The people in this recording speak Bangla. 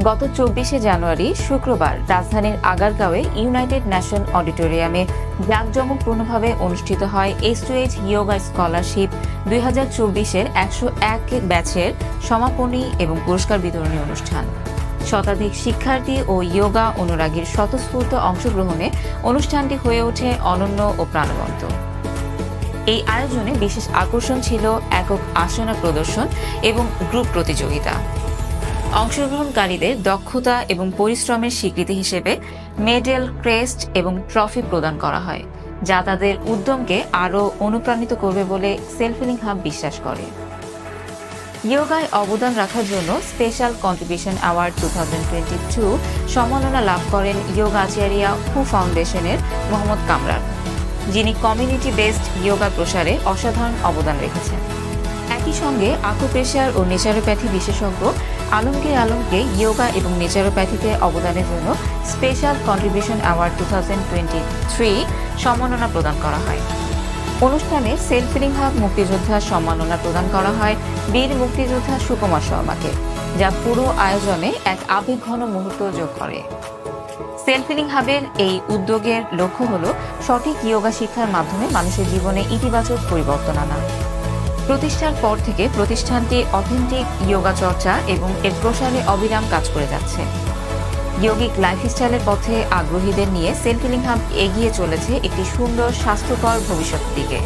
গত ২৪শে জানুয়ারি শুক্রবার রাজধানীর আগারগাঁওয়ে ইউনাইটেড নেশন অডিটোরিয়ামে জাঁকজমকপূর্ণভাবে অনুষ্ঠিত হয় S2H ইয়োগা স্কলারশিপ ২০২৪-এর ১০১ ব্যাচের সমাপনী এবং পুরস্কার বিতরণী অনুষ্ঠান। শতাধিক শিক্ষার্থী ও ইয়োগা অনুরাগীর স্বতঃস্ফূর্ত অংশগ্রহণে অনুষ্ঠানটি হয়ে ওঠে অনন্য ও প্রাণবন্ত। এই আয়োজনে বিশেষ আকর্ষণ ছিল একক আসনা প্রদর্শন এবং গ্রুপ প্রতিযোগিতা। অংশগ্রহণকারীদের দক্ষতা এবং পরিশ্রমের স্বীকৃতি হিসেবে মেডেল, ক্রেস্ট এবং ট্রফি প্রদান করা হয়, যা তাদের উদ্যমকে আরও অনুপ্রাণিত করবে বলে সেলফ হিলিং হাব বিশ্বাস করে। ইয়োগায় অবদান রাখার জন্য স্পেশাল কন্ট্রিবিউশন অ্যাওয়ার্ড 2022 সম্মাননা লাভ করেন ইয়োগা আচার্য হু ফাউন্ডেশনের মোহাম্মদ কামরান, যিনি কমিউনিটি বেসড ইয়োগা প্রসারে অসাধারণ অবদান রেখেছেন। একই সঙ্গে আকুপ্রেশার ও নেচারোপ্যাথি বিশেষজ্ঞ আলমগীর আলমকে ইয়োগা এবং নেচারোপ্যাথিতে অবদানের জন্য স্পেশাল কন্ট্রিবিউশন অ্যাওয়ার্ড 2023 সম্মাননা প্রদান করা হয়। অনুষ্ঠানে সেলফ হিলিং হাব মুক্তিযোদ্ধা সম্মাননা প্রদান করা হয় বীর মুক্তিযোদ্ধা সুকুমার শর্মাকে, যা পুরো আয়োজনে এক আবেগঘন মুহূর্ত যোগ করে। সেলফ হিলিং হাবের এই উদ্যোগের লক্ষ্য হল সঠিক ইয়োগা শিক্ষার মাধ্যমে মানুষের জীবনে ইতিবাচক পরিবর্তন আনা। প্রতিষ্ঠার পর থেকে প্রতিষ্ঠানটি অথেন্টিক ইয়োগা চর্চা এবং এর প্রসারে অবিরাম কাজ করে যাচ্ছে। ইয়োগিক লাইফস্টাইলের পথে আগ্রহীদের নিয়ে সেলফ হিলিং হাব এগিয়ে চলেছে একটি সুন্দর স্বাস্থ্যকর ভবিষ্যতের দিকে।